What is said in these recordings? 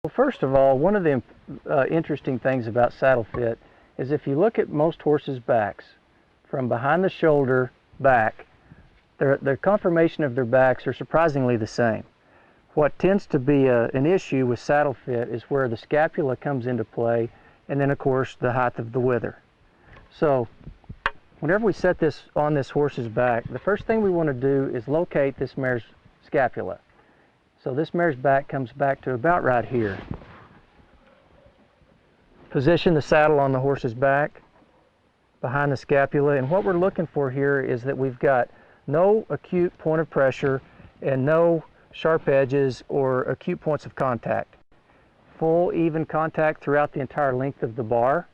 Well, first of all, one of the interesting things about saddle fit is if you look at most horses' backs, from behind the shoulder back, the conformation of their backs are surprisingly the same. What tends to be an issue with saddle fit is where the scapula comes into play, and then of course the height of the wither. So whenever we set this on this horse's back, the first thing we want to do is locate this mare's scapula. So this mare's back comes back to about right here. Position the saddle on the horse's back, behind the scapula, and what we're looking for here is that we've got no acute point of pressure and no sharp edges or acute points of contact. Full, even contact throughout the entire length of the bar.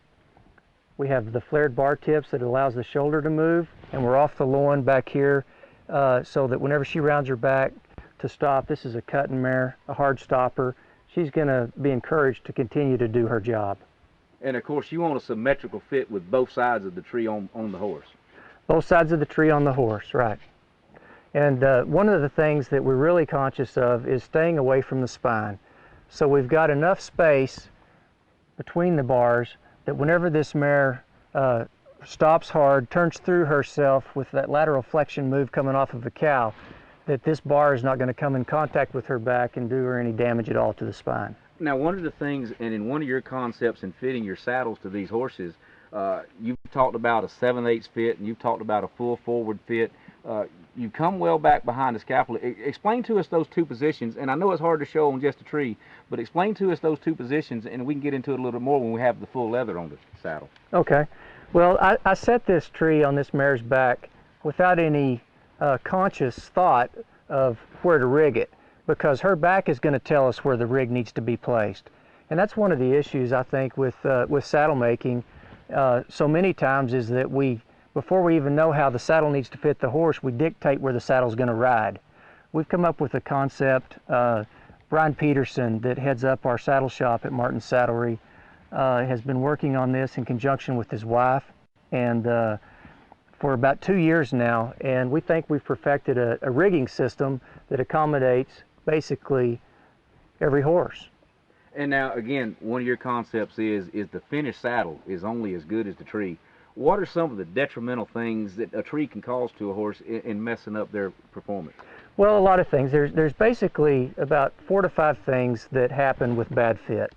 We have the flared bar tips that allows the shoulder to move, and we're off the loin back here so that whenever she rounds her back to stop, this is a cutting mare, a hard stopper, she's going to be encouraged to continue to do her job. And of course you want a symmetrical fit with both sides of the tree on the horse. Both sides of the tree on the horse, right. And one of the things that we're really conscious of is staying away from the spine. So we've got enough space between the bars that whenever this mare stops hard, turns through herself with that lateral flexion move coming off of the cow, that this bar is not going to come in contact with her back and do her any damage at all to the spine. Now, one of the things, and in one of your concepts in fitting your saddles to these horses, you've talked about a 7/8 fit, and you've talked about a full forward fit. You come well back behind the scapula. Explain to us those two positions, and I know it's hard to show on just a tree, but explain to us those two positions, and we can get into it a little bit more when we have the full leather on the saddle. Okay. Well, I set this tree on this mare's back without any conscious thought of where to rig it, because her back is going to tell us where the rig needs to be placed. And that's one of the issues, I think, with saddle making so many times, is that before we even know how the saddle needs to fit the horse, we dictate where the saddle's going to ride. We've come up with a concept. Brian Peterson, that heads up our saddle shop at Martin's Saddlery, has been working on this in conjunction with his wife, and for about 2 years now, and we think we've perfected a rigging system that accommodates basically every horse. And now, again, one of your concepts is the finished saddle is only as good as the tree. What are some of the detrimental things that a tree can cause to a horse in messing up their performance? Well, a lot of things. There's basically about 4 to 5 things that happen with bad fit.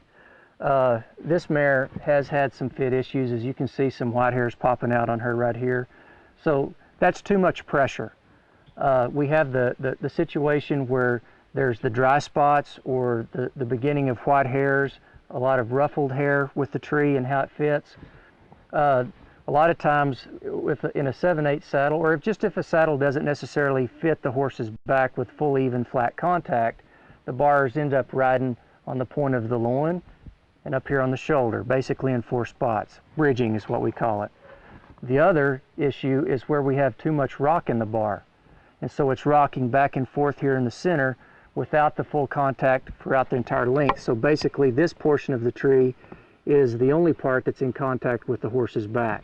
This mare has had some fit issues. As you can see, some white hairs popping out on her right here. So that's too much pressure. We have the situation where there's the dry spots or the beginning of white hairs, a lot of ruffled hair with the tree and how it fits. A lot of times in a 7/8 saddle, or if a saddle doesn't necessarily fit the horse's back with full, even, flat contact, the bars end up riding on the point of the loin and up here on the shoulder, basically in 4 spots. Bridging is what we call it. The other issue is where we have too much rock in the bar. And so it's rocking back and forth here in the center without the full contact throughout the entire length. So basically this portion of the tree is the only part that's in contact with the horse's back.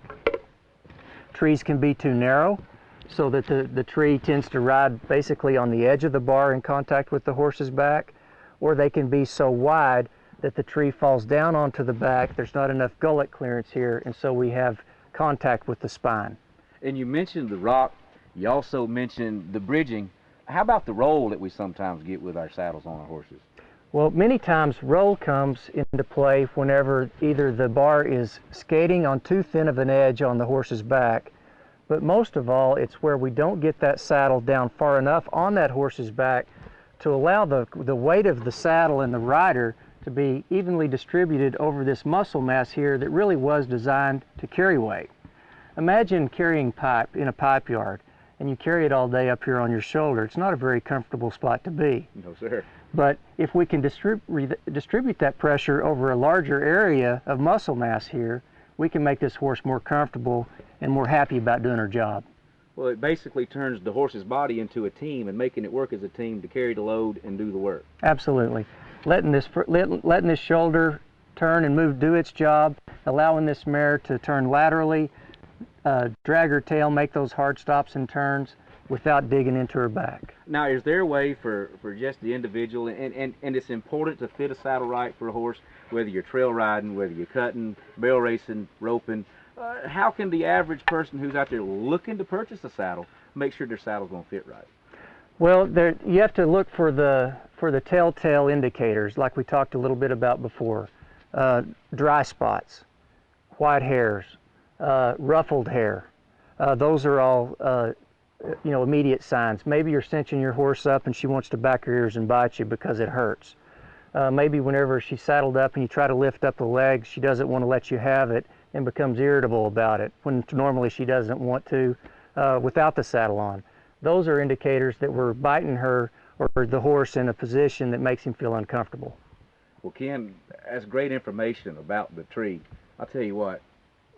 Trees can be too narrow, so that the tree tends to ride basically on the edge of the bar in contact with the horse's back, or they can be so wide that the tree falls down onto the back. There's not enough gullet clearance here, and so we have contact with the spine. And you mentioned the rock, you also mentioned the bridging. How about the roll that we sometimes get with our saddles on our horses? Well, many times roll comes into play whenever either the bar is skating on too thin of an edge on the horse's back, but most of all, it's where we don't get that saddle down far enough on that horse's back to allow the weight of the saddle and the rider to be evenly distributed over this muscle mass here that really was designed to carry weight. Imagine carrying pipe in a pipe yard, and you carry it all day up here on your shoulder. It's not a very comfortable spot to be. No, sir. But if we can distribute that pressure over a larger area of muscle mass here, we can make this horse more comfortable and more happy about doing her job. Well, it basically turns the horse's body into a team and making it work as a team to carry the load and do the work. Absolutely. Letting this shoulder turn and move, do its job, allowing this mare to turn laterally, drag her tail, make those hard stops and turns, without digging into her back. Now, is there a way for just the individual, and it's important to fit a saddle right for a horse, whether you're trail riding, whether you're cutting, barrel racing, roping, how can the average person who's out there looking to purchase a saddle make sure their saddle's going to fit right? Well, you have to look for the telltale indicators, like we talked a little bit about before. Dry spots, white hairs, ruffled hair. Those are all immediate signs. Maybe you're cinching your horse up and she wants to back her ears and bite you because it hurts. Maybe whenever she's saddled up and you try to lift up the legs, she doesn't want to let you have it and becomes irritable about it, when normally she doesn't want to without the saddle on. Those are indicators that we're biting her or the horse in a position that makes him feel uncomfortable. Well, Ken, that's great information about the tree. I'll tell you what,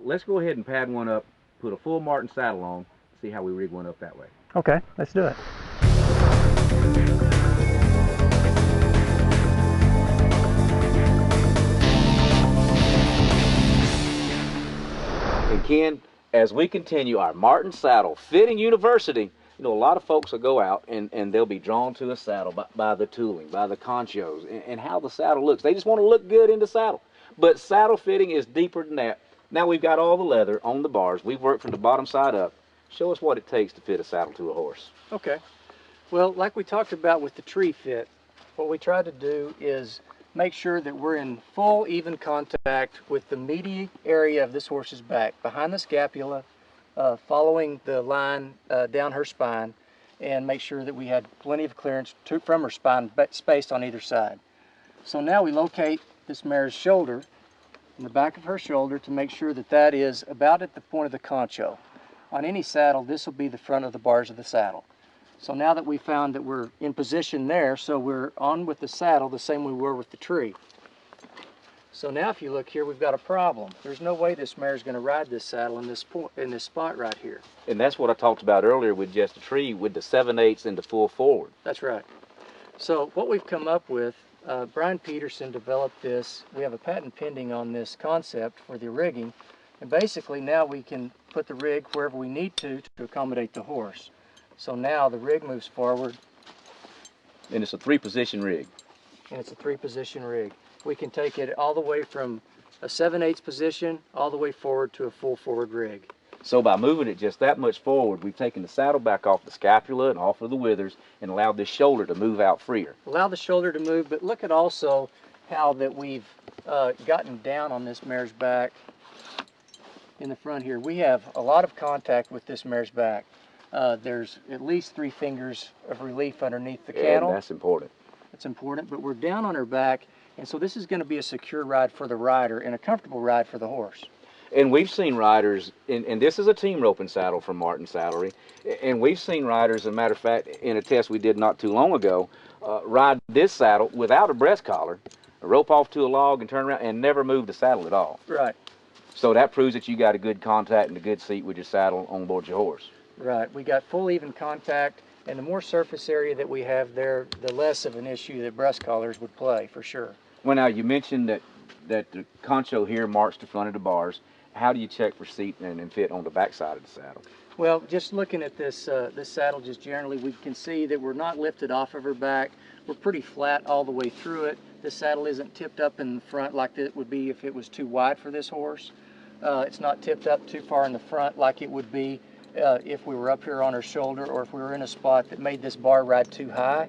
let's go ahead and pad one up, put a full Martin saddle on, see how we rig one up that way. Okay, let's do it. And Ken, as we continue our Martin Saddle Fitting University, a lot of folks will go out and they'll be drawn to a saddle by the tooling, by the conchos, and how the saddle looks. They just want to look good in the saddle. But saddle fitting is deeper than that. Now we've got all the leather on the bars. We've worked from the bottom side up. Show us what it takes to fit a saddle to a horse. Okay. Well, like we talked about with the tree fit, what we try to do is make sure that we're in full even contact with the meaty area of this horse's back, behind the scapula, following the line down her spine, and make sure that we had plenty of clearance from her spine, spaced on either side. So now we locate this mare's shoulder in the back of her shoulder to make sure that that is about at the point of the concho. On any saddle, this will be the front of the bars of the saddle. So now that we found that we're in position there, so we're on with the saddle the same we were with the tree. So now if you look here, we've got a problem. There's no way this mare is going to ride this saddle in this spot right here. And that's what I talked about earlier with just a tree with the 7/8 and the full forward. That's right. So what we've come up with, Brian Peterson developed this. We have a patent pending on this concept for the rigging. And basically now we can put the rig wherever we need to accommodate the horse. So now the rig moves forward. And it's a 3-position rig. And it's a 3-position rig. We can take it all the way from a 7/8 position all the way forward to a full forward rig. So by moving it just that much forward, we've taken the saddle back off the scapula and off of the withers and allowed this shoulder to move out freer. Allow the shoulder to move, but look at also how that we've gotten down on this mare's back in the front here. We have a lot of contact with this mare's back. There's at least 3 fingers of relief underneath the cantle. And that's important. It's important, but we're down on her back, and so this is going to be a secure ride for the rider and a comfortable ride for the horse. And we've seen riders, and this is a team roping saddle from Martin Saddlery, and we've seen riders, as a matter of fact, in a test we did not too long ago, ride this saddle without a breast collar, rope off to a log and turn around and never move the saddle at all. Right. So that proves that you got a good contact and a good seat with your saddle on board your horse. Right. We got full even contact, and the more surface area that we have there, the less of an issue that breast collars would play, for sure. Well, now you mentioned that the concho here marks the front of the bars. How do you check for seat and fit on the back side of the saddle? Well, just looking at this this saddle just generally, we can see that we're not lifted off of her back. We're pretty flat all the way through it. This saddle isn't tipped up in the front like it would be if it was too wide for this horse. It's not tipped up too far in the front like it would be if we were up here on her shoulder, or if we were in a spot that made this bar ride too high.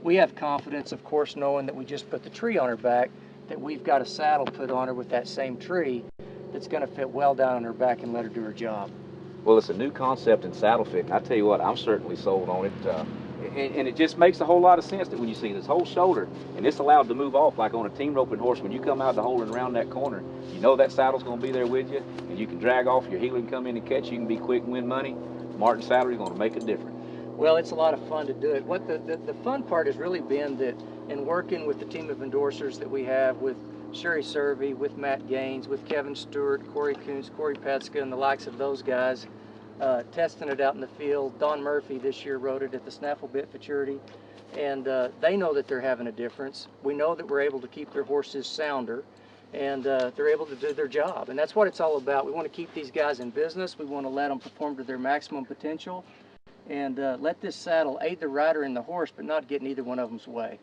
We have confidence, of course, knowing that we just put the tree on her back, that we've got a saddle put on her with that same tree that's going to fit well down on her back and let her do her job. Well, it's a new concept in saddle fitting. I tell you what, I'm certainly sold on it. And it just makes a whole lot of sense that when you see this whole shoulder, and it's allowed to move off like on a team roping horse, when you come out the hole and around that corner, you know that saddle's going to be there with you, and you can drag off, your heel can come in and catch, you can be quick and win money. Martin Saddlery is going to make a difference. Well, it's a lot of fun to do it. What the fun part has really been that in working with the team of endorsers that we have with Sherry Servey, with Matt Gaines, with Kevin Stewart, Corey Kuntz, Corey Petska, and the likes of those guys, testing it out in the field. Don Murphy this year rode it at the Snaffle Bit Futurity, and they know that they're having a difference. We know that we're able to keep their horses sounder, and they're able to do their job, and that's what it's all about. We want to keep these guys in business. We want to let them perform to their maximum potential, and let this saddle aid the rider and the horse, but not get in either one of them's way.